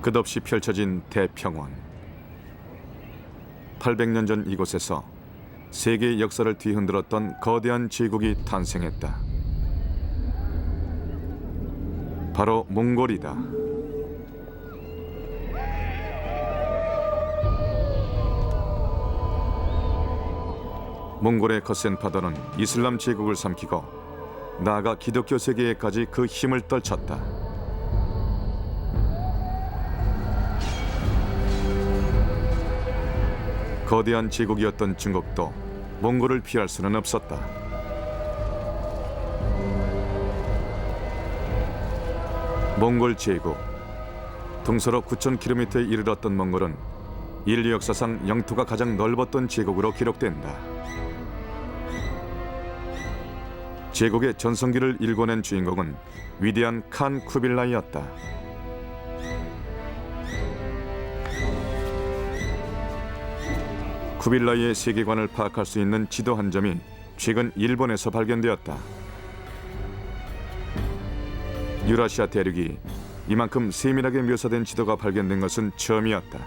끝없이 펼쳐진 대평원. 800년 전 이곳에서 세계의 역사를 뒤흔들었던 거대한 제국이 탄생했다. 바로 몽골이다. 몽골의 거센 파도는 이슬람 제국을 삼키고 나아가 기독교 세계에까지 그 힘을 떨쳤다. 거대한 제국이었던 중국도 몽골을 피할 수는 없었다. 몽골 제국. 동서로 9,000km에 이르렀던 몽골은 인류 역사상 영토가 가장 넓었던 제국으로 기록된다. 제국의 전성기를 일궈낸 주인공은 위대한 칸 쿠빌라이였다. 쿠빌라이의 세계관을 파악할 수 있는 지도 한 점이 최근 일본에서 발견되었다. 유라시아 대륙이 이만큼 세밀하게 묘사된 지도가 발견된 것은 처음이었다.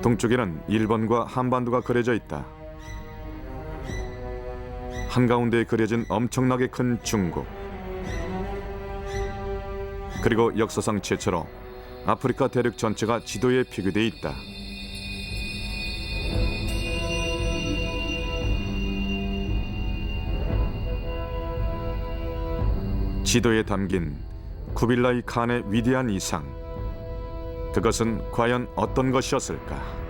동쪽에는 일본과 한반도가 그려져 있다. 한가운데에 그려진 엄청나게 큰 중국. 그리고 역사상 최초로 아프리카 대륙 전체가 지도에 표기되어 있다. 지도에 담긴 쿠빌라이 칸의 위대한 이상. 그것은 과연 어떤 것이었을까?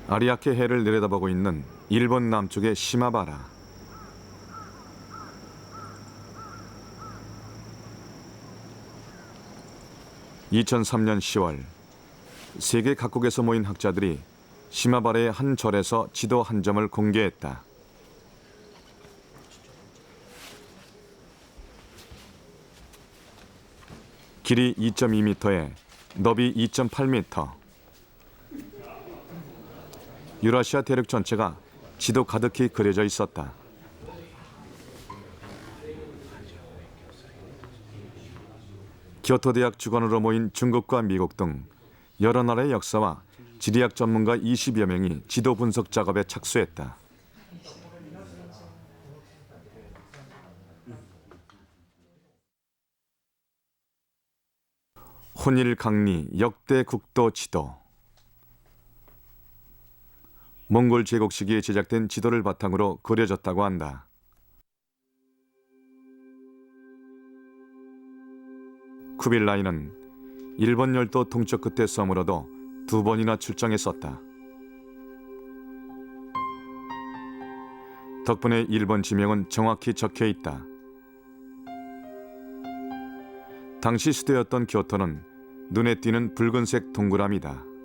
아리아케 해를 내려다보고 있는 일본 남쪽의 시마바라. (2003년 10월) 세계 각국에서 모인 학자들이 시마바라의 한 절에서 지도 한 점을 공개했다. 길이 2.2m에 너비 2.8m. 유라시아 대륙 전체가 지도 가득히 그려져 있었다. 교토 대학 주관으로 모인 중국과 미국 등 여러 나라의 역사와 지리학 전문가 20여 명이 지도 분석 작업에 착수했다. 혼일강리 역대 국도 지도. 몽골 제국 시기에 제작된 지도를 바탕으로 그려졌다고 한다. 쿠빌라이는 일본 열도 동쪽 끝의 섬으로도 2번이나 출장했었다. 덕분에 일본 지명은 정확히 적혀 있다. 당시 수도였던 교토는 눈에 띄는 붉은색 동그라미다.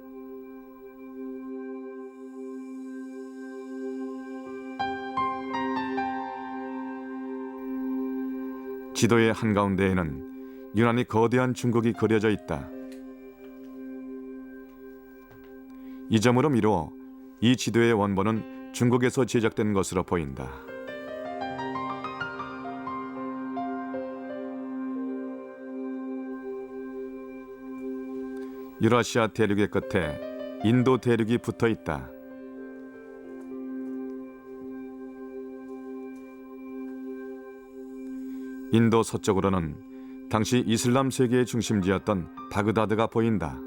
지도의 한가운데에는 유난히 거대한 중국이 그려져 있다. 이 점으로 미루어 이 지도의 원본은 중국에서 제작된 것으로 보인다. 유라시아 대륙의 끝에 인도 대륙이 붙어 있다. 인도 서쪽으로는 당시 이슬람 세계의 중심지였던 바그다드가 보인다.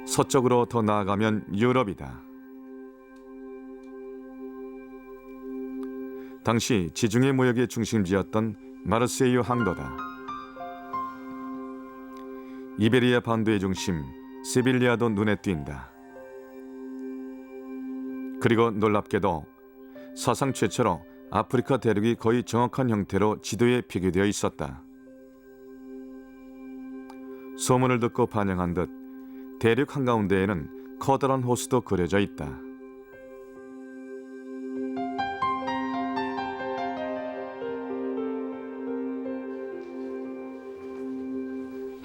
서쪽으로 더 나아가면 유럽이다. 당시 지중해 무역의 중심지였던 마르세유 항도다. 이베리아 반도의 중심 세빌리아도 눈에 띈다. 그리고 놀랍게도 사상 최초로 아프리카 대륙이 거의 정확한 형태로 지도에 표기되어 있었다. 소문을 듣고 반영한 듯 대륙 한가운데에는 커다란 호수도 그려져 있다.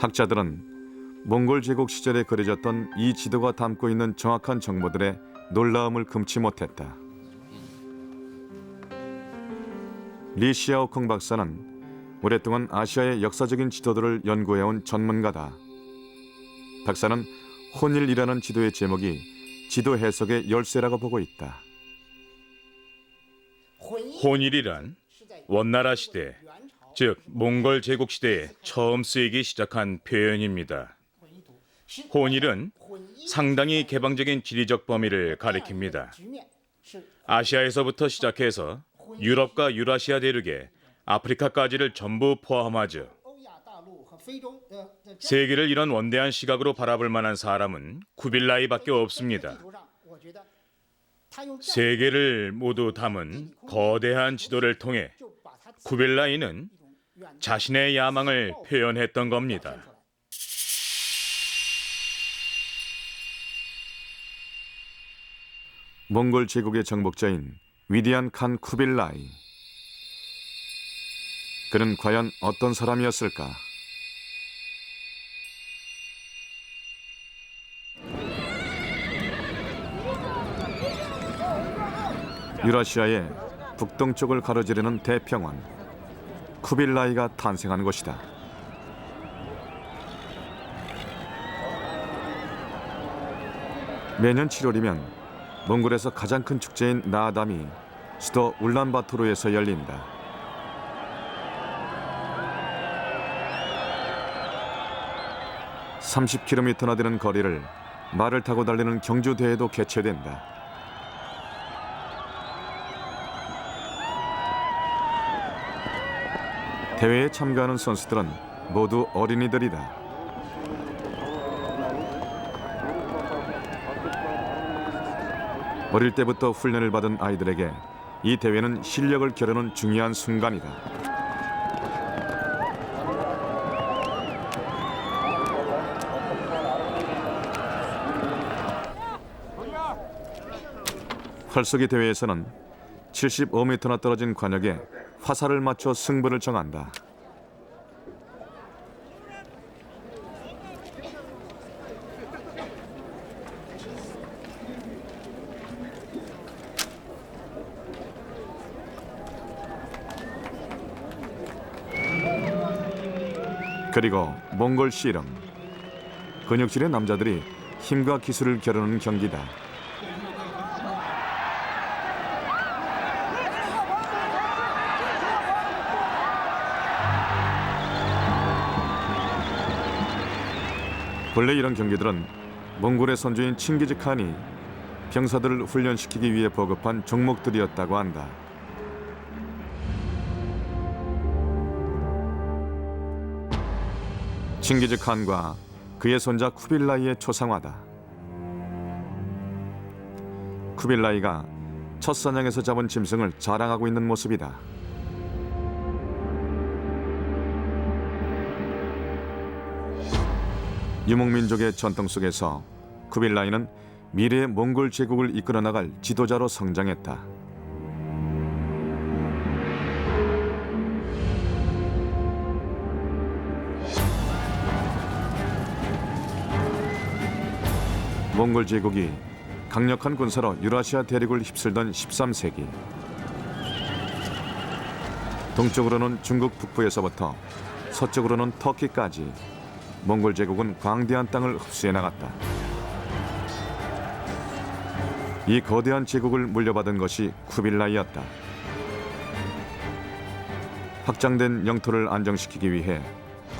학자들은 몽골 제국 시절에 그려졌던 이 지도가 담고 있는 정확한 정보들에 놀라움을 금치 못했다. 리 시아오콩 박사는 오랫동안 아시아의 역사적인 지도들을 연구해온 전문가다. 박사는 혼일이라는 지도의 제목이 지도 해석의 열쇠라고 보고 있다. 혼일이란 원나라 시대, 즉 몽골 제국 시대에 처음 쓰이기 시작한 표현입니다. 혼일은 상당히 개방적인 지리적 범위를 가리킵니다. 아시아에서부터 시작해서 유럽과 유라시아 대륙에 아프리카까지를 전부 포함하죠. 세계를 이런 원대한 시각으로 바라볼 만한 사람은 쿠빌라이밖에 없습니다. 세계를 모두 담은 거대한 지도를 통해 쿠빌라이는 자신의 야망을 표현했던 겁니다. 몽골 제국의 정복자인 위대한 칸 쿠빌라이. 그는 과연 어떤 사람이었을까? 유라시아의 북동쪽을 가로지르는 대평원, 쿠빌라이가 탄생한 곳이다. 매년 7월이면 몽골에서 가장 큰 축제인 나아담이 수도 울란바토르에서 열린다. (30km나) 되는 거리를 말을 타고 달리는 경주대회도 개최된다. 대회에 참가하는 선수들은 모두 어린이들이다. 어릴 때부터 훈련을 받은 아이들에게 이 대회는 실력을 겨루는 중요한 순간이다. 활쏘기 대회에서는 75m나 떨어진 관역에 화살을 맞춰 승부를 정한다. 그리고 몽골 씨름. 근육질의 남자들이 힘과 기술을 겨루는 경기다. 본래 이런 경기들은 몽골의 선조인 칭기즈칸이 병사들을 훈련시키기 위해 보급한 종목들이었다고 한다. 칭기즈칸과 그의 손자 쿠빌라이의 초상화다. 쿠빌라이가 첫 사냥에서 잡은 짐승을 자랑하고 있는 모습이다. 유목민족의 전통 속에서 쿠빌라이는 미래의 몽골 제국을 이끌어 나갈 지도자로 성장했다. 몽골 제국이 강력한 군사로 유라시아 대륙을 휩쓸던 13세기. 동쪽으로는 중국 북부에서부터 서쪽으로는 터키까지 몽골 제국은 광대한 땅을 흡수해 나갔다. 이 거대한 제국을 물려받은 것이 쿠빌라이였다. 확장된 영토를 안정시키기 위해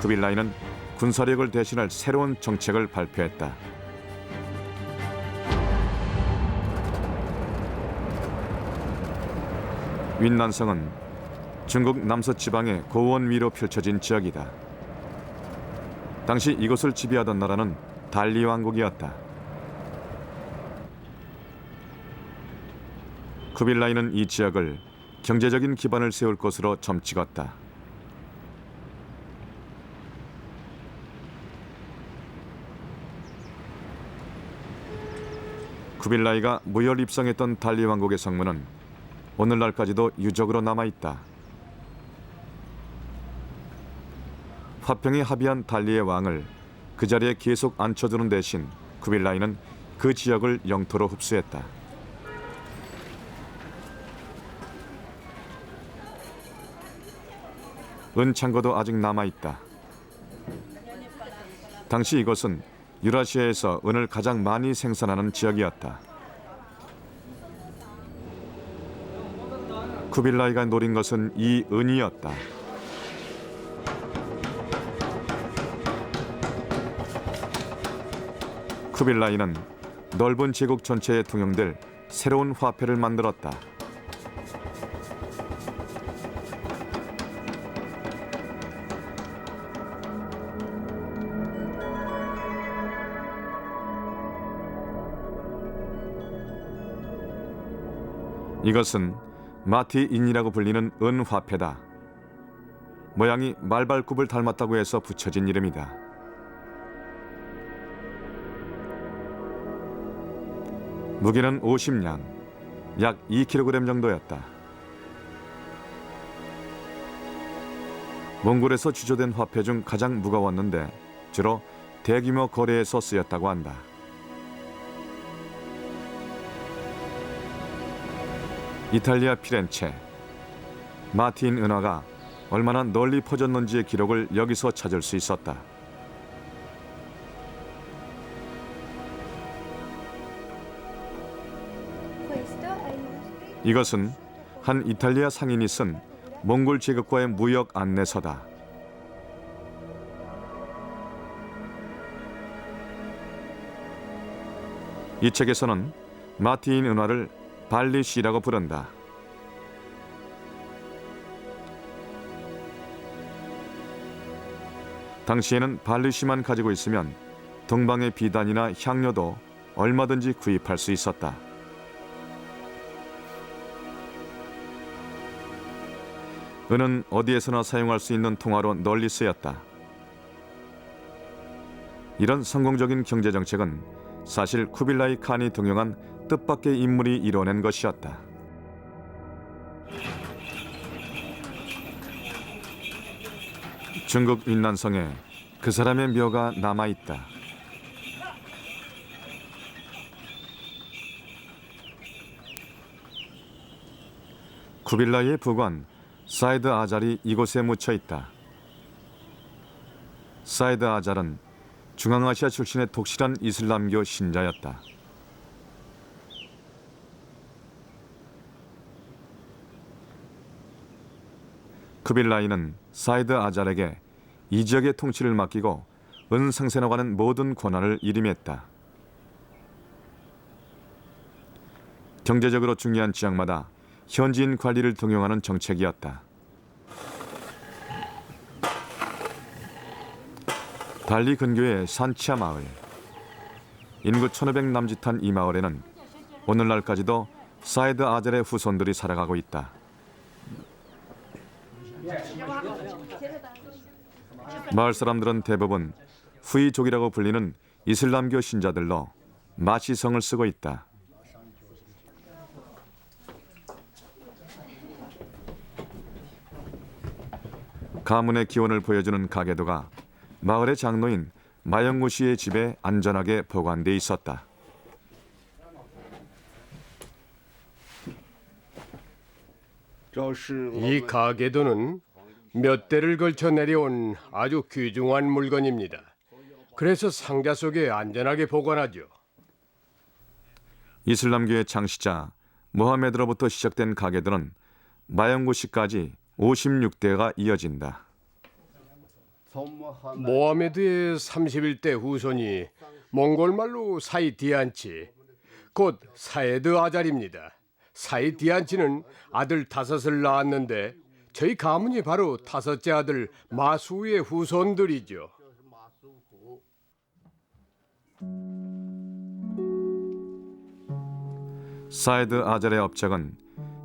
쿠빌라이는 군사력을 대신할 새로운 정책을 발표했다. 윈난성은 중국 남서지방의 고원 위로 펼쳐진 지역이다. 당시 이곳을 지배하던 나라는 달리 왕국이었다. 쿠빌라이는 이 지역을 경제적인 기반을 세울 곳으로 점찍었다. 쿠빌라이가 무혈 입성했던 달리 왕국의 성문은 오늘날까지도 유적으로 남아있다. 화평이 합의한 달리의 왕을 그 자리에 계속 앉혀두는 대신 쿠빌라이는 그 지역을 영토로 흡수했다. 은창고도 아직 남아있다. 당시 이곳은 유라시아에서 은을 가장 많이 생산하는 지역이었다. 쿠빌라이가 노린 것은 이 은이었다. 쿠빌라이는 넓은 제국 전체에 통용될 새로운 화폐를 만들었다. 이것은 마티인이라고 불리는 은화폐다. 모양이 말발굽을 닮았다고 해서 붙여진 이름이다. 무게는 50냥, 약 2kg 정도였다. 몽골에서 주조된 화폐 중 가장 무거웠는데 주로 대규모 거래에서 쓰였다고 한다. 이탈리아 피렌체, 마틴 은화가 얼마나 널리 퍼졌는지의 기록을 여기서 찾을 수 있었다. 이것은 한 이탈리아 상인이 쓴 몽골 제국과의 무역 안내서다. 이 책에서는 마틴 은화를 발리시라고 부른다. 당시에는 발리시만 가지고 있으면 동방의 비단이나 향료도 얼마든지 구입할 수 있었다. 은은 어디에서나 사용할 수 있는 통화로 널리 쓰였다. 이런 성공적인 경제정책은 사실 쿠빌라이 칸이 등용한 뜻밖의 인물이 이뤄낸 것이었다. 중국 윈난성에 그 사람의 묘가 남아있다. 쿠빌라이의 부관 사이드 아잘이 이곳에 묻혀 있다. 사이드 아잘은 중앙아시아 출신의 독실한 이슬람교 신자였다. 쿠빌라이는 사이드 아잘에게 이 지역의 통치를 맡기고 은 생산에 관한 모든 권한을 일임했다. 경제적으로 중요한 지역마다 현지인 관리를 등용하는 정책이었다. 달리 근교의 산치아 마을. 인구 1500 남짓한 이 마을에는 오늘날까지도 사이드 아잘의 후손들이 살아가고 있다. 마을 사람들은 대부분 후이족이라고 불리는 이슬람교 신자들로 마시성을 쓰고 있다. 가문의 기원을 보여주는 가게도가 마을의 장로인 마영구 씨의 집에 안전하게 보관돼 있었다. 이 가계도는 몇 대를 걸쳐 내려온 아주 귀중한 물건입니다. 그래서 상자 속에 안전하게 보관하죠. 이슬람교의 창시자 모하메드로부터 시작된 가게도는 마영구 씨까지 56대가 이어진다. 모하메드의 31대 후손이 몽골말로 사이디안치, 곧 사에드 아잘입니다. 사이디안치는 아들 5을 낳았는데 저희 가문이 바로 5째 아들 마수의 후손들이죠. 사이드 아잘의 업적은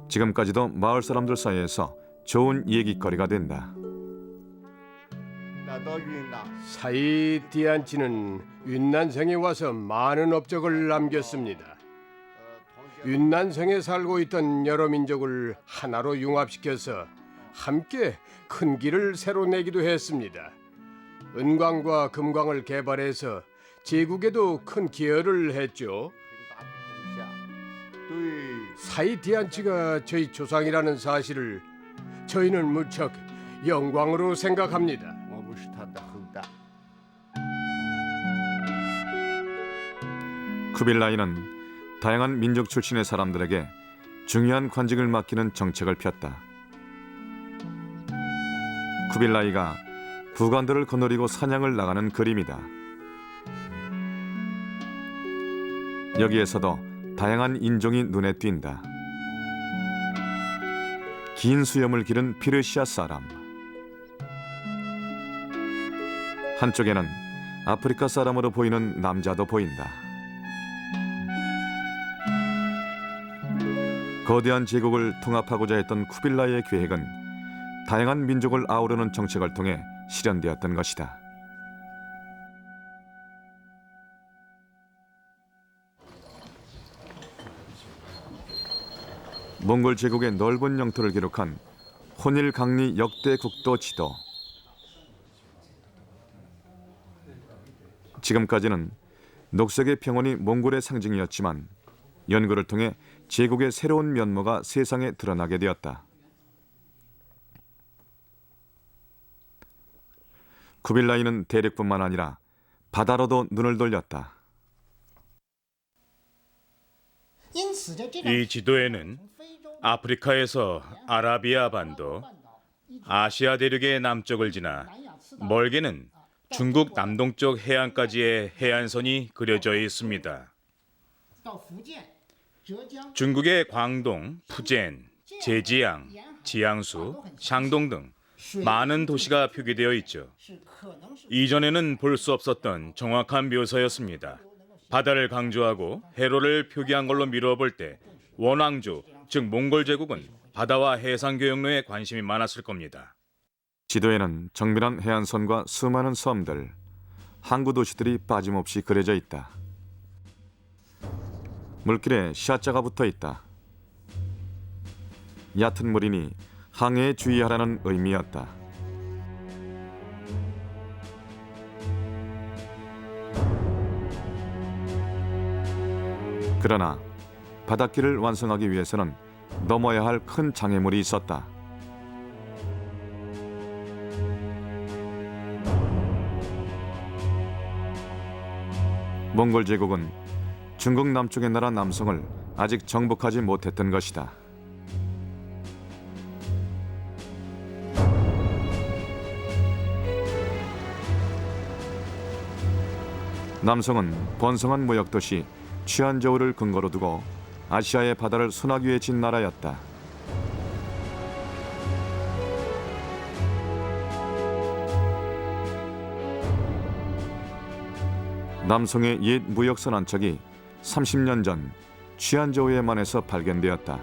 지금까지도 마을 사람들 사이에서 좋은 얘기거리가 된다. 사이디안치는 윈난성에 와서 많은 업적을 남겼습니다. 윈난성에 살고 있던 여러 민족을 하나로 융합시켜서 함께 큰 길을 새로 내기도 했습니다. 은광과 금광을 개발해서 제국에도 큰 기여를 했죠. 사이디안치가 저희 조상이라는 사실을 저희는 무척 영광으로 생각합니다. 쿠빌라이는 다양한 민족 출신의 사람들에게 중요한 관직을 맡기는 정책을 폈다. 쿠빌라이가 부관들을 거느리고 사냥을 나가는 그림이다. 여기에서도 다양한 인종이 눈에 띈다. 긴 수염을 기른 피르시아 사람, 한쪽에는 아프리카 사람으로 보이는 남자도 보인다. 거대한 제국을 통합하고자 했던 쿠빌라이의 계획은 다양한 민족을 아우르는 정책을 통해 실현되었던 것이다. 몽골 제국의 넓은 영토를 기록한 혼일강리 역대 국도 지도. 지금까지는 녹색의 평원이 몽골의 상징이었지만 연구를 통해 제국의 새로운 면모가 세상에 드러나게 되었다. 쿠빌라이는 대륙뿐만 아니라 바다로도 눈을 돌렸다. 이 지도에는 아프리카에서 아라비아 반도, 아시아 대륙의 남쪽을 지나 멀게는 중국 남동쪽 해안까지의 해안선이 그려져 있습니다. 중국의 광동, 푸젠, 제지양, 지양수, 샹동 등 많은 도시가 표기되어 있죠. 이전에는 볼 수 없었던 정확한 묘사였습니다. 바다를 강조하고 해로를 표기한 걸로 미뤄볼 때 원왕조, 즉 몽골 제국은 바다와 해상 교역로에 관심이 많았을 겁니다. 지도에는 정밀한 해안선과 수많은 섬들, 항구 도시들이 빠짐없이 그려져 있다. 물길에 시아자가 붙어 있다. 얕은 물이니 항해에 주의하라는 의미였다. 그러나 바닷길을 완성하기 위해서는 넘어야 할 큰 장애물이 있었다. 몽골 제국은 중국 남쪽의 나라 남성을 아직 정복하지 못했던 것이다. 남성은 번성한 무역도시 취안저우를 근거로 두고 아시아의 바다를 소나기에 진 나라였다. 남성의 옛 무역선 한 척이 30년 전 취안저우의 만에서 발견되었다.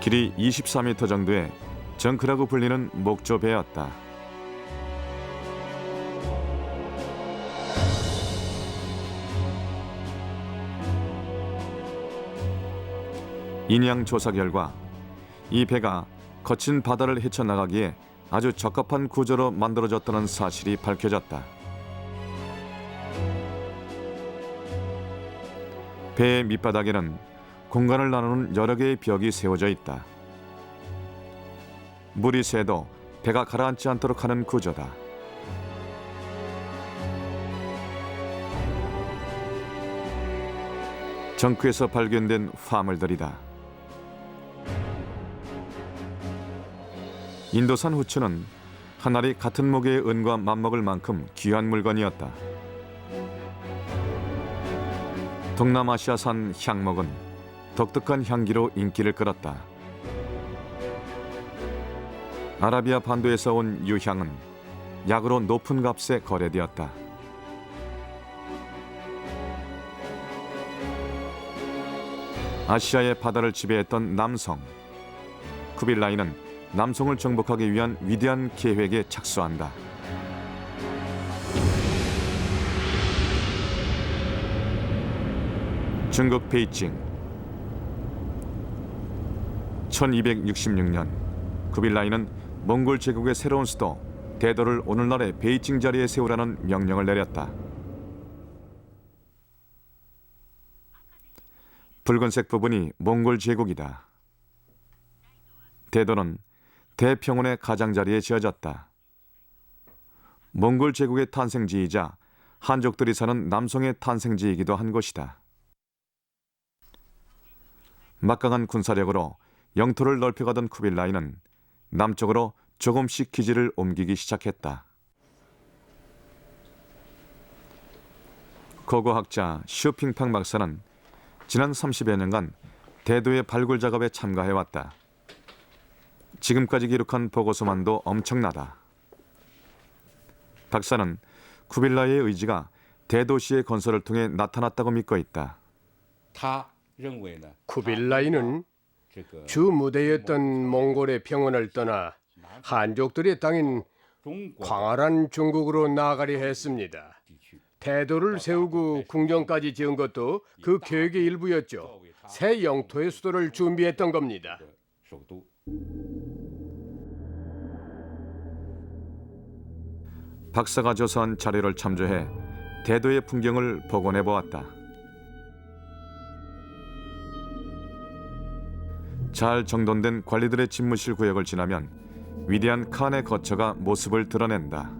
길이 24m 정도의 정크라고 불리는 목조배였다. 인양 조사 결과 이 배가 거친 바다를 헤쳐나가기에 아주 적합한 구조로 만들어졌다는 사실이 밝혀졌다. 배의 밑바닥에는 공간을 나누는 여러 개의 벽이 세워져 있다. 물이 새도 배가 가라앉지 않도록 하는 구조다. 정크에서 발견된 화물들이다. 인도산 후추는 한 알이 같은 무게의 은과 맞먹을 만큼 귀한 물건이었다. 동남아시아산 향목은 독특한 향기로 인기를 끌었다. 아라비아 반도에서 온 유향은 약으로 높은 값에 거래되었다. 아시아의 바다를 지배했던 남성. 쿠빌라이는 남성을 정복하기 위한 위대한 계획에 착수한다. 중국 베이징 1266년 쿠빌라이는 몽골 제국의 새로운 수도 대도를 오늘날의 베이징 자리에 세우라는 명령을 내렸다. 붉은색 부분이 몽골 제국이다. 대도는 대평원의 가장자리에 지어졌다. 몽골 제국의 탄생지이자 한족들이 사는 남송의 탄생지이기도 한 곳이다. 막강한 군사력으로 영토를 넓혀가던 쿠빌라이는 남쪽으로 조금씩 기지를 옮기기 시작했다. 고고학자 슈핑팡 박사는 지난 30여 년간 대도의 발굴 작업에 참가해왔다. 지금까지 기록한 보고서만도 엄청나다. 박사는 쿠빌라이의 의지가 대도시의 건설을 통해 나타났다고 믿고 있다. 쿠빌라이는 주 무대였던 몽골의 평원을 떠나 한족들의 땅인 광활한 중국으로 나아가려 했습니다. 대도를 세우고 궁정까지 지은 것도 그 계획의 일부였죠. 새 영토의 수도를 준비했던 겁니다. 박사가 조사한 자료를 참조해 대도의 풍경을 복원해 보았다. 잘 정돈된 관리들의 집무실 구역을 지나면 위대한 칸의 거처가 모습을 드러낸다.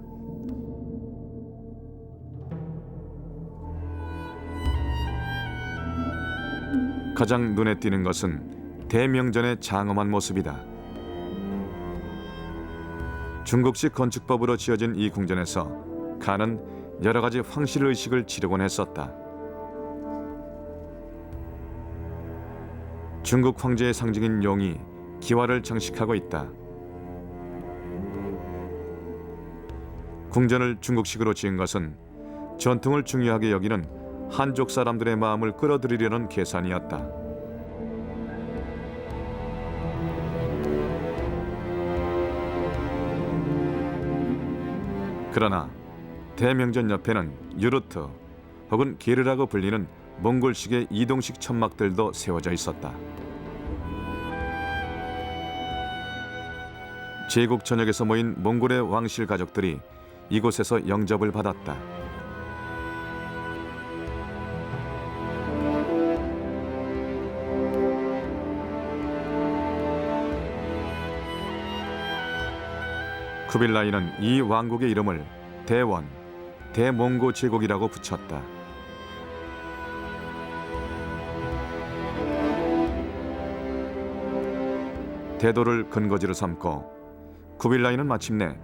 가장 눈에 띄는 것은 대명전의 장엄한 모습이다. 중국식 건축법으로 지어진 이 궁전에서 칸은 여러 가지 황실 의식을 치르곤 했었다. 중국 황제의 상징인 용이 기와를 장식하고 있다. 궁전을 중국식으로 지은 것은 전통을 중요하게 여기는 한족 사람들의 마음을 끌어들이려는 계산이었다. 그러나 대명전 옆에는 유르트 혹은 게르라고 불리는 몽골식의 이동식 천막들도 세워져 있었다. 제국 전역에서 모인 몽골의 왕실 가족들이 이곳에서 영접을 받았다. 쿠빌라이는 이 왕국의 이름을 대원, 대몽고 제국이라고 붙였다. 대도를 근거지로 삼고 쿠빌라이는 마침내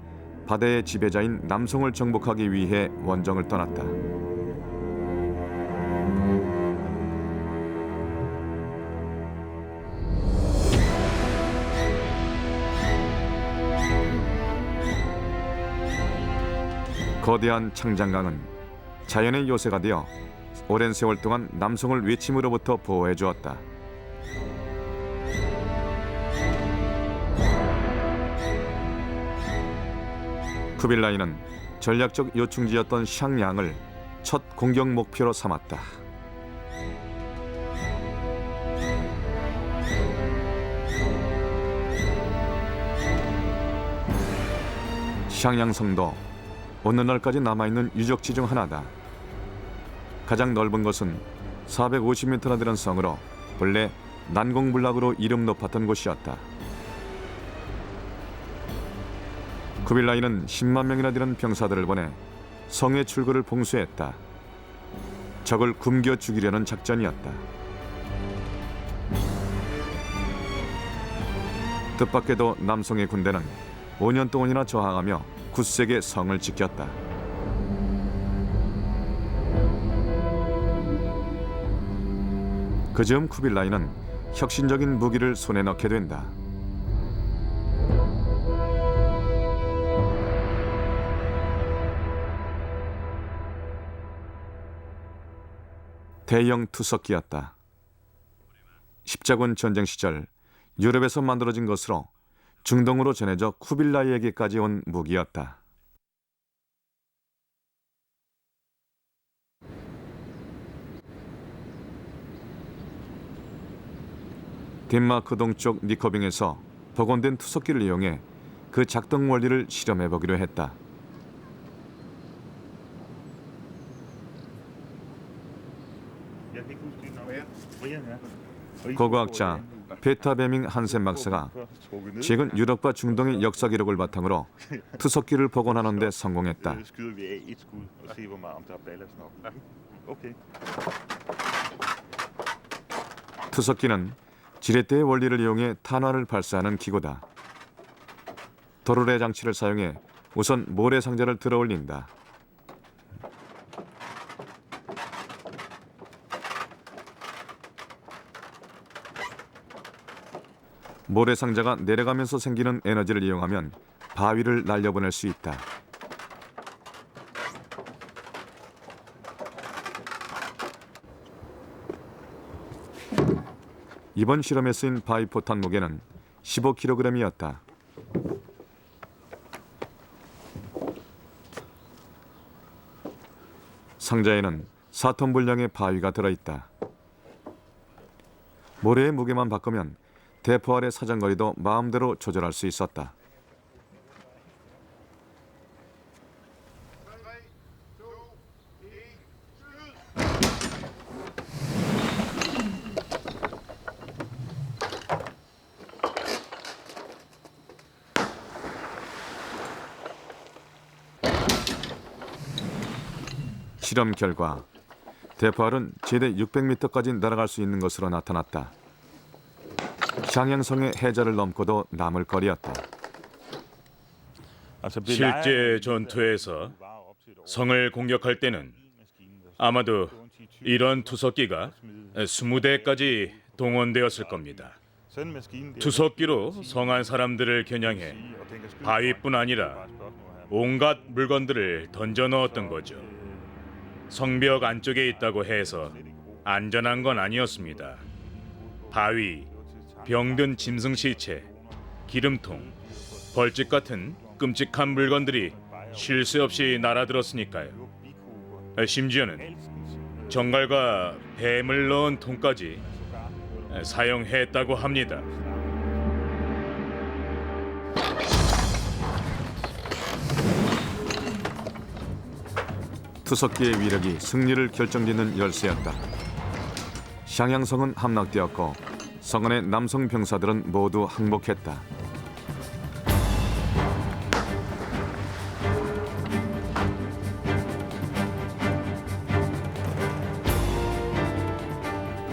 바다의 지배자인 남송을 정복하기 위해 원정을 떠났다. 거대한 창장강은 자연의 요새가 되어 오랜 세월 동안 남송을 외침으로부터 보호해 주었다. 쿠빌라이는 전략적 요충지였던 샹양을 첫 공격 목표로 삼았다. 샹양 성도 오늘날까지 남아있는 유적지 중 하나다. 가장 넓은 것은 450m나 되는 성으로 본래 난공불락으로 이름 높았던 곳이었다. 쿠빌라이는 10만 명이나 되는 병사들을 보내 성의 출구를 봉쇄했다. 적을 굶겨 죽이려는 작전이었다. 뜻밖에도 남성의 군대는 5년 동안이나 저항하며 굳세게 성을 지켰다. 그즈음 쿠빌라이는 혁신적인 무기를 손에 넣게 된다. 대형 투석기였다. 십자군 전쟁 시절 유럽에서 만들어진 것으로 중동으로 전해져 쿠빌라이에게까지 온 무기였다. 덴마크 동쪽 니커빙에서 복원된 투석기를 이용해 그 작동 원리를 실험해 보기로 했다. 고고학자 페터 베밍 한센 박사가 최근 유럽과 중동의 역사 기록을 바탕으로 투석기를 복원하는 데 성공했다. 투석기는 지렛대의 원리를 이용해 탄화를 발사하는 기구다. 도르래 장치를 사용해 우선 모래상자를 들어 올린다. 모래상자가 내려가면서 생기는 에너지를 이용하면 바위를 날려보낼 수 있다. 이번 실험에 쓰인 바위포탄 무게는 15kg이었다. 상자에는 4톤 분량의 바위가 들어있다. 모래의 무게만 바꾸면 대포 아래 사정거리도 마음대로 조절할 수 있었다. 실험 결과 대포알은 최대 600m까지 날아갈 수 있는 것으로 나타났다. 샹양성의 해저를 넘고도 남을 거리였다. 실제 전투에서 성을 공격할 때는 아마도 이런 투석기가 20대까지 동원되었을 겁니다. 투석기로 성한 사람들을 겨냥해 바위뿐 아니라 온갖 물건들을 던져 넣었던 거죠. 성벽 안쪽에 있다고 해서 안전한 건 아니었습니다. 바위, 병든 짐승 시체, 기름통, 벌집 같은 끔찍한 물건들이 쉴 새 없이 날아들었으니까요. 심지어는 정갈과 뱀을 넣은 통까지 사용했다고 합니다. 투석기의 위력이 승리를 결정짓는 열쇠였다. 샹양성은 함락되었고 성 안의 남성 병사들은 모두 항복했다.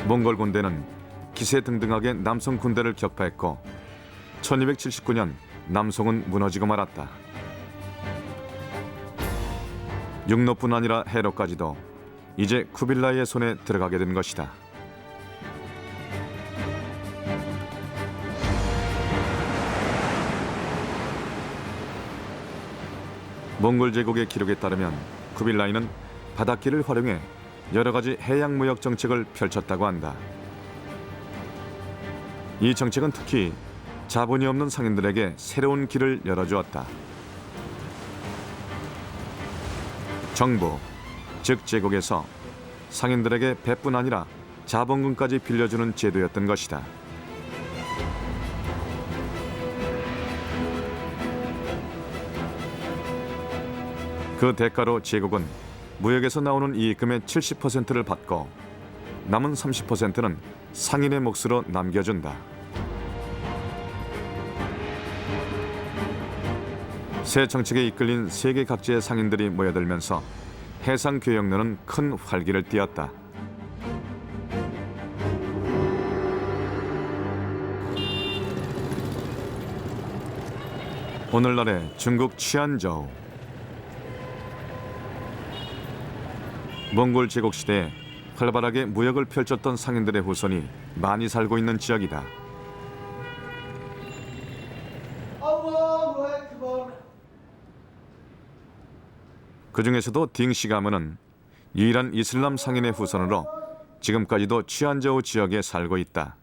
몽골 군대는 기세등등하게 남성 군대를 격파했고 1279년 남송은 무너지고 말았다. 육로뿐 아니라 해로까지도 이제 쿠빌라이의 손에 들어가게 된 것이다. 몽골 제국의 기록에 따르면 쿠빌라이는 바닷길을 활용해 여러 가지 해양 무역 정책을 펼쳤다고 한다. 이 정책은 특히 자본이 없는 상인들에게 새로운 길을 열어주었다. 정부, 즉 제국에서 상인들에게 배뿐 아니라 자본금까지 빌려주는 제도였던 것이다. 그 대가로 제국은 무역에서 나오는 이익금의 70%를 받고 남은 30%는 상인의 몫으로 남겨준다. 새 정책에 이끌린 세계 각지의 상인들이 모여들면서 해상 교역로는 큰 활기를 띠었다. 오늘날의 중국 치안저우. 몽골 제국 시대에 활발하게 무역을 펼쳤던 상인들의 후손이 많이 살고 있는 지역이다. 그 중에서도 딩시 가문은 유일한 이슬람 상인의 후손으로 지금까지도 치안저우 지역에 살고 있다.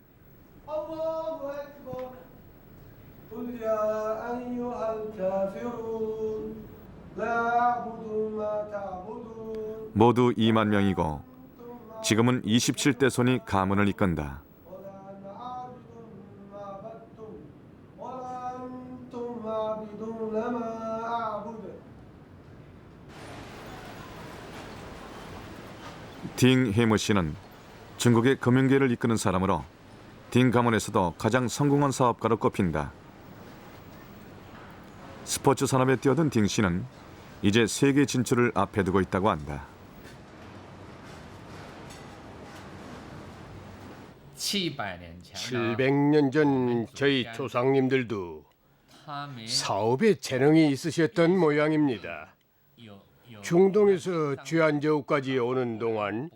모두 2만 명이고 지금은 27대 손이 가문을 이끈다. 딩 해무 씨는 중국의 금융계를 이끄는 사람으로 딩 가문에서도 가장 성공한 사업가로 꼽힌다. 스포츠 산업에 뛰어든 딩 씨는 이제 세계 진출을 앞에 두고 있다고 한다. 700년 전 저희 조상님들도 사업에 재능이 있으셨던 모양입니다. 중동에서 쥐안저우까지 오는 동안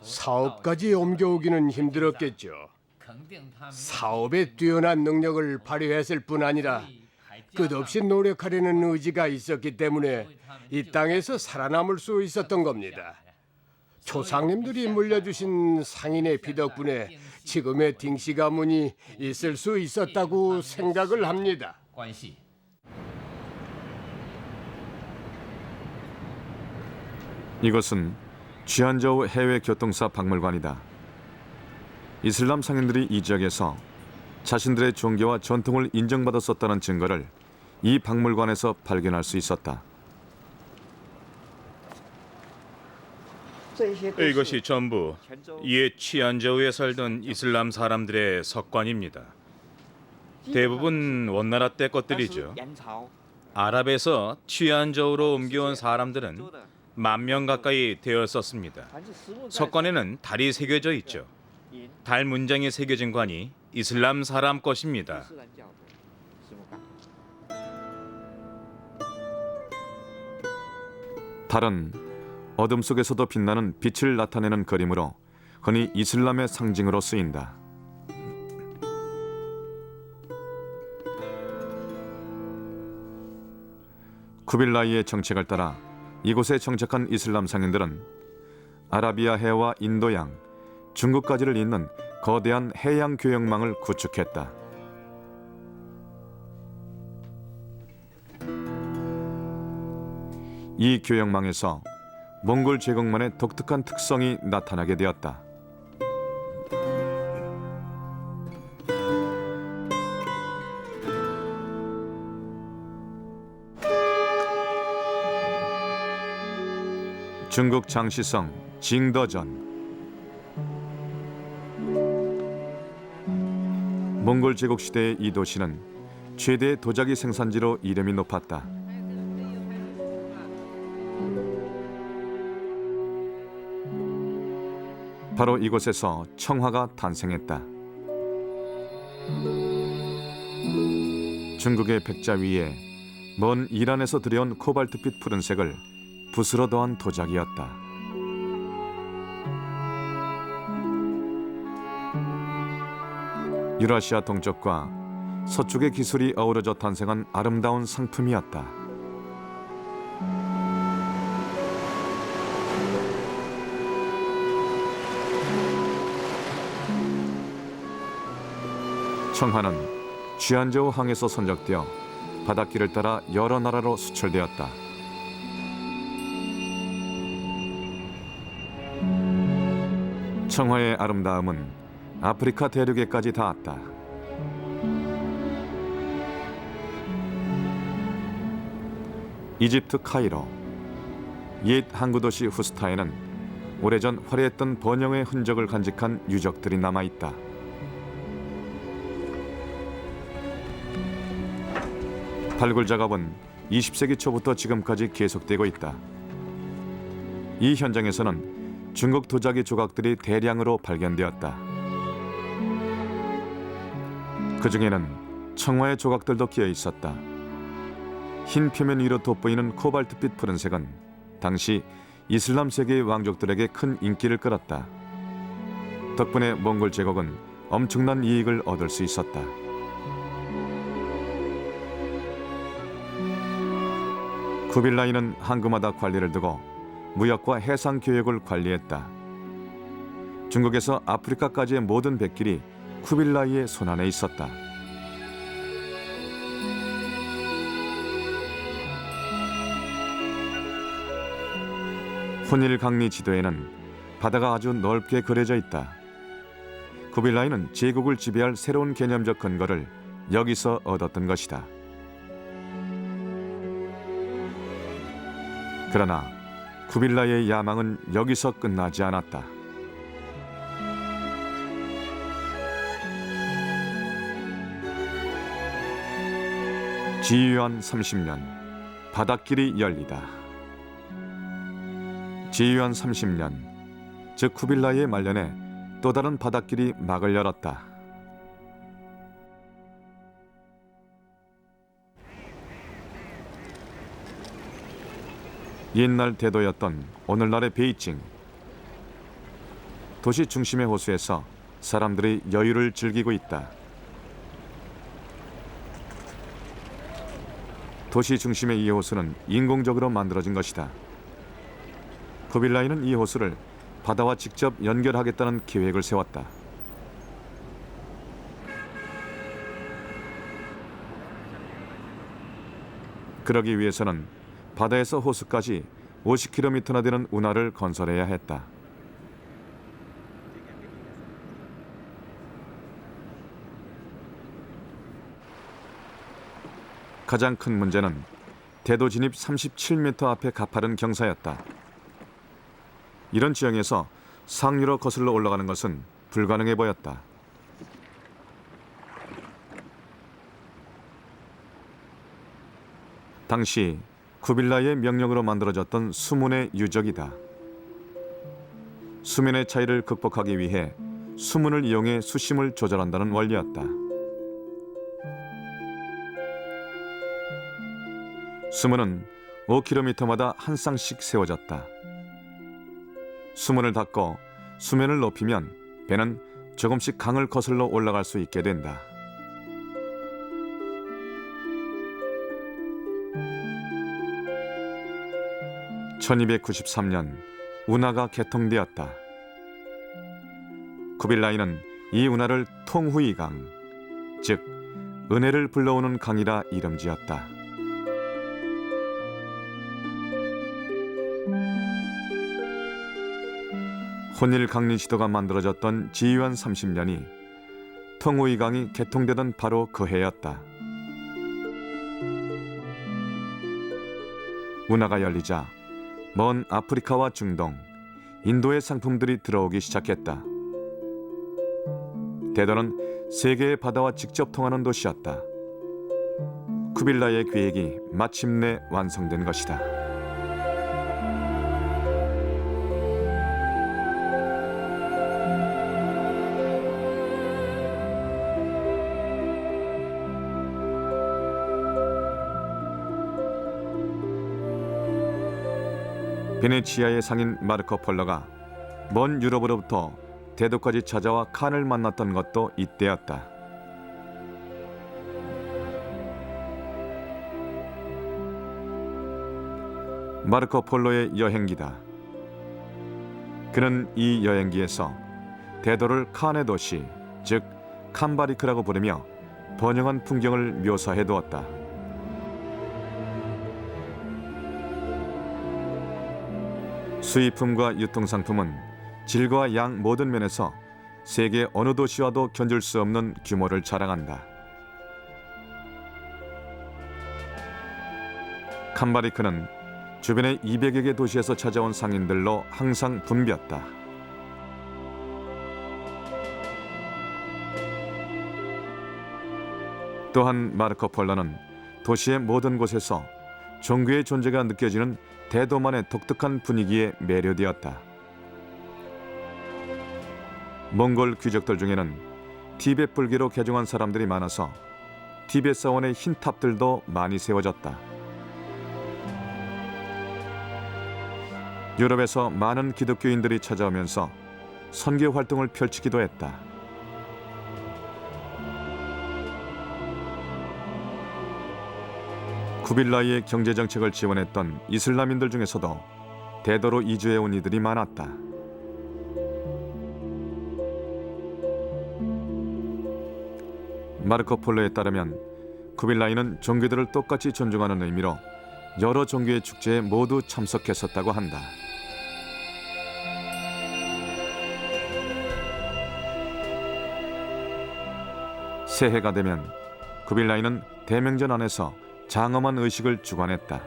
사업까지 옮겨오기는 힘들었겠죠. 사업에 뛰어난 능력을 발휘했을 뿐 아니라 끝없이 노력하려는 의지가 있었기 때문에 이 땅에서 살아남을 수 있었던 겁니다. 조상님들이 물려주신 상인의 피 덕분에 지금의 딩씨 가문이 있을 수 있었다고 생각을 합니다. 이것은 쥐안저우 해외교통사 박물관이다. 이슬람 상인들이 이 지역에서 자신들의 종교와 전통을 인정받았었다는 증거를 이 박물관에서 발견할 수 있었다. 이것이 전부 옛 취안저우에 살던 이슬람 사람들의 석관입니다. 대부분 원나라 때 것들이죠. 아랍에서 취안저우로 옮겨온 사람들은 10,000명 가까이 되었었습니다. 석관에는 달이 새겨져 있죠. 달 문장이 새겨진 관이 이슬람 사람 것입니다. 달은 어둠 속에서도 빛나는 빛을 나타내는 그림으로 흔히 이슬람의 상징으로 쓰인다. 쿠빌라이의 정책을 따라 이곳에 정착한 이슬람 상인들은 아라비아 해와 인도양, 중국까지를 잇는 거대한 해양 교역망을 구축했다. 이 교역망에서 몽골 제국만의 독특한 특성이 나타나게 되었다. 중국 장시성 징더전. 몽골 제국 시대의 이 도시는 최대의 도자기 생산지로 이름이 높았다. 바로 이곳에서 청화가 탄생했다. 중국의 백자 위에 먼 이란에서 들여온 코발트빛 푸른색을 붓으로 더한 도자기였다. 유라시아 동쪽과 서쪽의 기술이 어우러져 탄생한 아름다운 상품이었다. 청화는 쥐안저우 항에서 선적되어 바닷길을 따라 여러 나라로 수출되었다. 청화의 아름다움은 아프리카 대륙에까지 닿았다. 이집트 카이로, 옛 항구 도시 후스타에는 오래전 화려했던 번영의 흔적을 간직한 유적들이 남아있다. 발굴 작업은 20세기 초부터 지금까지 계속되고 있다. 이 현장에서는 중국 도자기 조각들이 대량으로 발견되었다. 그 중에는 청화의 조각들도 끼어 있었다. 흰 표면 위로 돋보이는 코발트빛 푸른색은 당시 이슬람 세계의 왕족들에게 큰 인기를 끌었다. 덕분에 몽골 제국은 엄청난 이익을 얻을 수 있었다. 쿠빌라이는 항구마다 관리를 두고 무역과 해상 교역을 관리했다. 중국에서 아프리카까지의 모든 백길이 쿠빌라이의 손안에 있었다. 훈일 강리 지도에는 바다가 아주 넓게 그려져 있다. 쿠빌라이는 제국을 지배할 새로운 개념적 근거를 여기서 얻었던 것이다. 그러나 쿠빌라이의 야망은 여기서 끝나지 않았다. 지유한 30년, 바닷길이 열리다. 지유한 30년, 즉 쿠빌라이의 말년에 또 다른 바닷길이 막을 열었다. 옛날 대도였던 오늘날의 베이징. 도시 중심의 호수에서 사람들이 여유를 즐기고 있다. 도시 중심의 이 호수는 인공적으로 만들어진 것이다. 쿠빌라이는 이 호수를 바다와 직접 연결하겠다는 계획을 세웠다. 그러기 위해서는 바다에서 호수까지 50km나 되는 운하를 건설해야 했다. 가장 큰 문제는 대도 진입 37m 앞의 가파른 경사였다. 이런 지형에서 상류로 거슬러 올라가는 것은 불가능해 보였다. 당시 쿠빌라이의 명령으로 만들어졌던 수문의 유적이다. 수면의 차이를 극복하기 위해 수문을 이용해 수심을 조절한다는 원리였다. 수문은 5km마다 한 쌍씩 세워졌다. 수문을 닫고 수면을 높이면 배는 조금씩 강을 거슬러 올라갈 수 있게 된다. (1293년) 운하가 개통되었다. 쿠빌라이는 이 운하를 통후이강, 즉 은혜를 불러오는 강이라 이름지었다. 혼일 강리 지도가 만들어졌던 지유한 30년이 통후이강이 개통되던 바로 그 해였다. 운하가 열리자 먼 아프리카와 중동, 인도의 상품들이 들어오기 시작했다. 대도는 세계의 바다와 직접 통하는 도시였다. 쿠빌라이의 계획이 마침내 완성된 것이다. 베네치아의 상인 마르코 폴로가 먼 유럽으로부터 대도까지 찾아와 칸을 만났던 것도 이때였다. 마르코 폴로의 여행기다. 그는 이 여행기에서 대도를 칸의 도시, 즉 캄바리크라고 부르며 번영한 풍경을 묘사해 두었다. 수입품과 유통상품은 질과 양 모든 면에서 세계 어느 도시와도 견줄 수 없는 규모를 자랑한다. 캄바리크는 주변의 200여 개 도시에서 찾아온 상인들로 항상 붐볐다. 또한 마르코 폴로는 도시의 모든 곳에서 종교의 존재가 느껴지는 대도만의 독특한 분위기에 매료되었다. 몽골 귀족들 중에는 티베트 불교로 개종한 사람들이 많아서 티베트 사원의 흰 탑들도 많이 세워졌다. 유럽에서 많은 기독교인들이 찾아오면서 선교 활동을 펼치기도 했다. 쿠빌라이의 경제정책을 지원했던 이슬람인들 중에서도 대도로 이주해온 이들이 많았다. 마르코 폴로에 따르면 쿠빌라이는 종교들을 똑같이 존중하는 의미로 여러 종교의 축제에 모두 참석했었다고 한다. 새해가 되면 쿠빌라이는 대명전 안에서 장엄한 의식을 주관했다.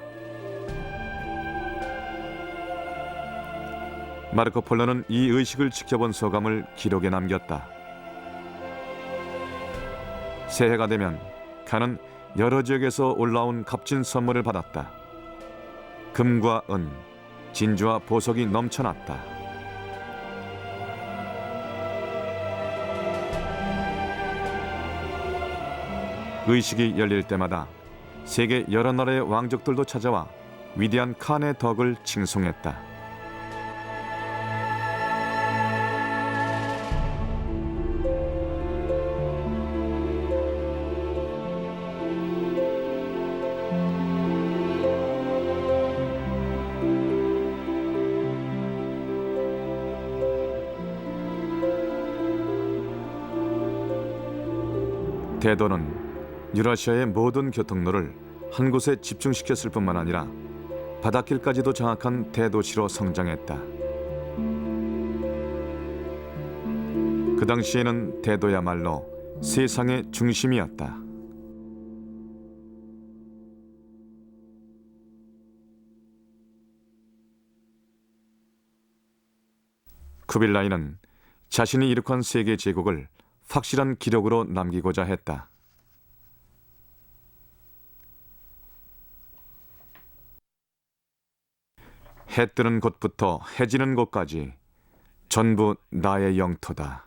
마르코 폴로는 이 의식을 지켜본 소감을 기록에 남겼다. 새해가 되면 그는 여러 지역에서 올라온 값진 선물을 받았다. 금과 은, 진주와 보석이 넘쳐났다. 의식이 열릴 때마다 세계 여러 나라의 왕족들도 찾아와 위대한 칸의 덕을 칭송했다. 대도는 유라시아의 모든 교통로를 한 곳에 집중시켰을 뿐만 아니라 바닷길까지도 장악한 대도시로 성장했다. 그 당시에는 대도야말로 세상의 중심이었다. 쿠빌라이는 자신이 이룩한 세계 제국을 확실한 기록으로 남기고자 했다. 해 뜨는 곳부터 해 지는 곳까지 전부 나의 영토다.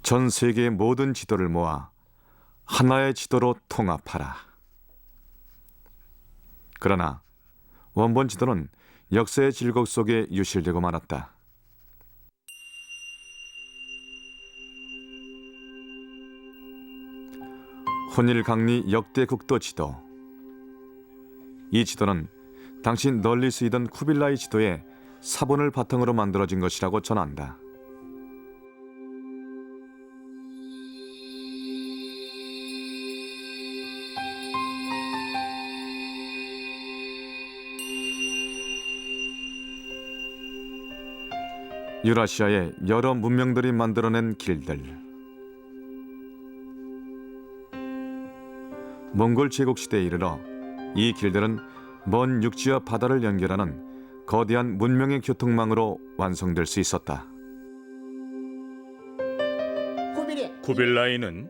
전 세계의 모든 지도를 모아 하나의 지도로 통합하라. 그러나 원본 지도는 역사의 질곡 속에 유실되고 말았다. 혼일강리 역대 국도 지도. 이 지도는 당시 널리 쓰이던 쿠빌라이 지도의 사본을 바탕으로 만들어진 것이라고 전한다. 유라시아의 여러 문명들이 만들어낸 길들. 몽골 제국 시대에 이르러 이 길들은 먼 육지와 바다를 연결하는 거대한 문명의 교통망으로 완성될 수 있었다. 쿠빌라이는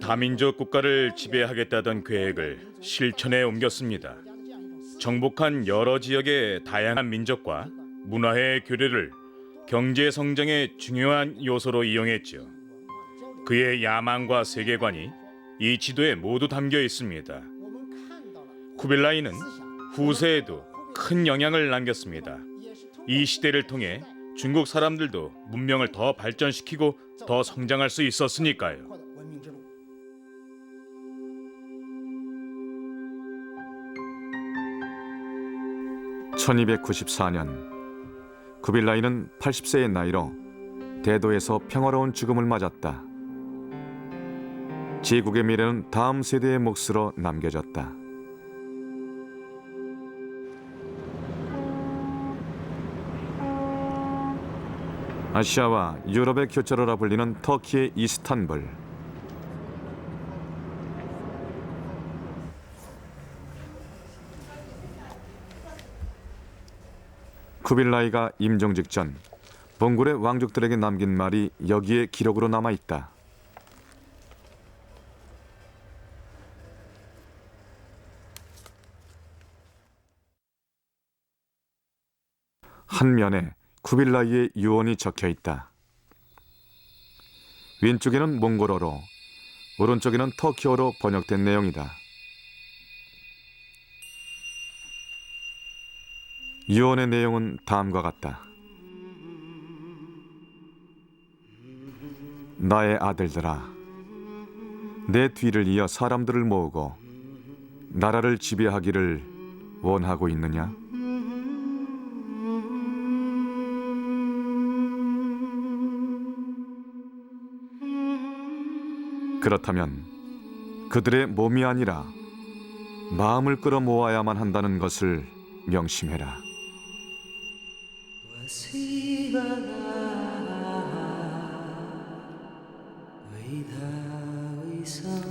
다민족 국가를 지배하겠다던 계획을 실천에 옮겼습니다. 정복한 여러 지역의 다양한 민족과 문화의 교류를 경제 성장의 중요한 요소로 이용했죠. 그의 야망과 세계관이 이 지도에 모두 담겨 있습니다. 쿠빌라이는 후세에도 큰 영향을 남겼습니다. 이 시대를 통해 중국 사람들도 문명을 더 발전시키고 더 성장할 수 있었으니까요. (1294년) 쿠빌라이는 80세의 나이로 대도에서 평화로운 죽음을 맞았다. 제국의 미래는 다음 세대의 몫으로 남겨졌다. 아시아와 유럽의 교차로라 불리는 터키의 이스탄불. 쿠빌라이가 임종 직전 몽골의 왕족들에게 남긴 말이 여기에 기록으로 남아있다. 한 면에 쿠빌라이의 유언이 적혀있다. 왼쪽에는 몽골어로, 오른쪽에는 터키어로 번역된 내용이다. 유언의 내용은 다음과 같다. 나의 아들들아, 내 뒤를 이어 사람들을 모으고 나라를 지배하기를 원하고 있느냐? 그렇다면 그들의 몸이 아니라 마음을 끌어모아야만 한다는 것을 명심해라.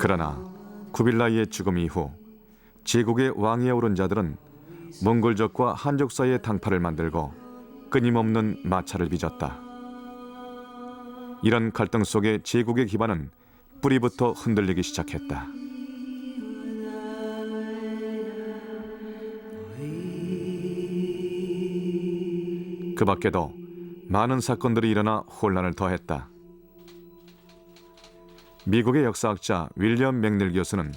그러나 쿠빌라이의 죽음 이후 제국의 왕위에 오른 자들은 몽골족과 한족 사이의 당파를 만들고 끊임없는 마찰을 빚었다. 이런 갈등 속에 제국의 기반은 뿌리부터 흔들리기 시작했다. 그 밖에도 많은 사건들이 일어나 혼란을 더했다. 미국의 역사학자 윌리엄 맥닐 교수는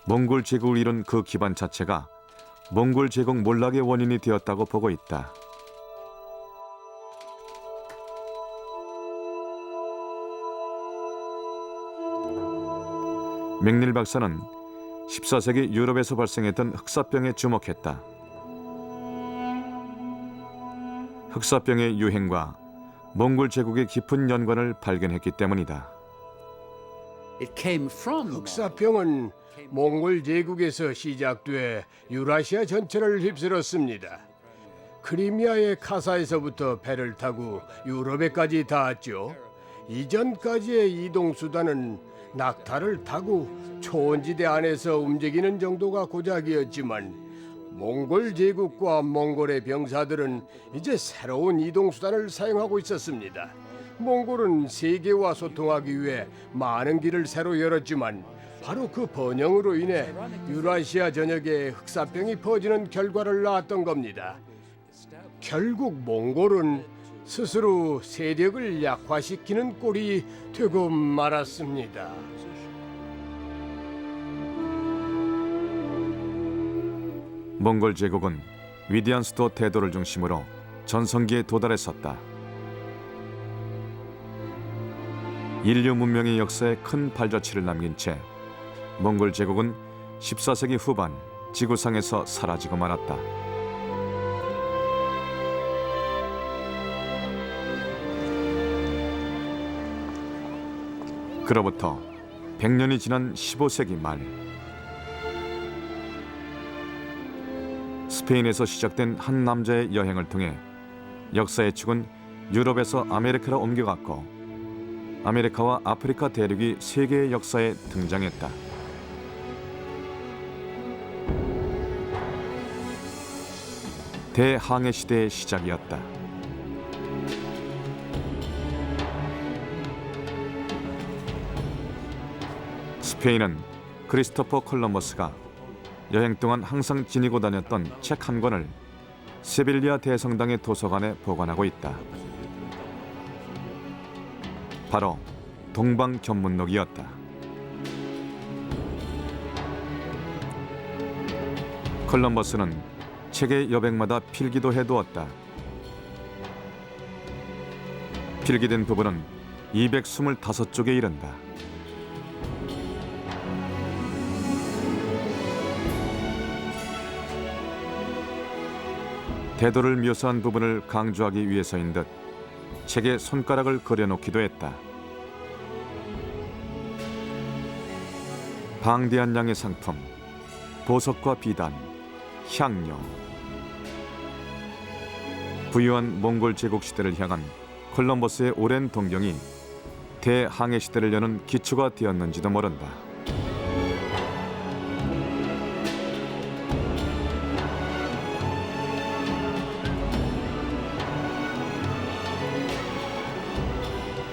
몽골 제국을 이룬 그 기반 자체가 몽골 제국 몰락의 원인이 되었다고 보고 있다. 맥닐 박사는 14세기 유럽에서 발생했던 흑사병에 주목했다. 흑사병의 유행과 몽골 제국의 깊은 연관을 발견했기 때문이다. 흑사병은 몽골 제국에서 시작돼 유라시아 전체를 휩쓸었습니다. 크리미아의 카사에서부터 배를 타고 유럽에까지 닿았죠. 이전까지의 이동 수단은 낙타를 타고 초원지대 안에서 움직이는 정도가 고작이었지만 몽골 제국과 몽골의 병사들은 이제 새로운 이동 수단을 사용하고 있었습니다. 몽골은 세계와 소통하기 위해 많은 길을 새로 열었지만 바로 그 번영으로 인해 유라시아 전역에 흑사병이 퍼지는 결과를 낳았던 겁니다. 결국 몽골은 스스로 세력을 약화시키는 꼴이 되고 말았습니다. 몽골 제국은 위대한 수도 대도를 중심으로 전성기에 도달했었다. 인류 문명의 역사에 큰 발자취를 남긴 채 몽골 제국은 14세기 후반 지구상에서 사라지고 말았다. 그로부터 100년이 지난 15세기 말 스페인에서 시작된 한 남자의 여행을 통해 역사의 축은 유럽에서 아메리카로 옮겨갔고 아메리카와 아프리카 대륙이 세계의 역사에 등장했다. 대항해 시대의 시작이었다. 스페인은 크리스토퍼 콜럼버스가 여행 동안 항상 지니고 다녔던 책 한 권을 세빌리아 대성당의 도서관에 보관하고 있다. 바로 동방견문록이었다. 콜럼버스는 책의 여백마다 필기도 해두었다. 필기된 부분은 225쪽에 이른다. 대도를 묘사한 부분을 강조하기 위해서인 듯 책에 손가락을 그려놓기도 했다. 방대한 양의 상품, 보석과 비단, 향료. 부유한 몽골 제국 시대를 향한 콜럼버스의 오랜 동경이 대항해 시대를 여는 기초가 되었는지도 모른다.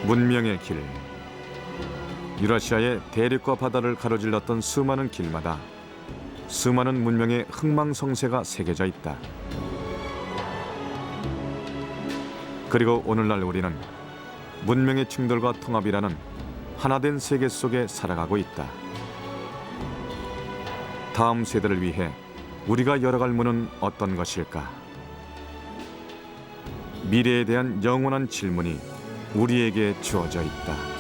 문명의 길. 유라시아의 대륙과 바다를 가로질렀던 수많은 길마다 수많은 문명의 흥망성쇠가 새겨져 있다. 그리고 오늘날 우리는 문명의 충돌과 통합이라는 하나된 세계 속에 살아가고 있다. 다음 세대를 위해 우리가 열어갈 문은 어떤 것일까? 미래에 대한 영원한 질문이 우리에게 주어져 있다.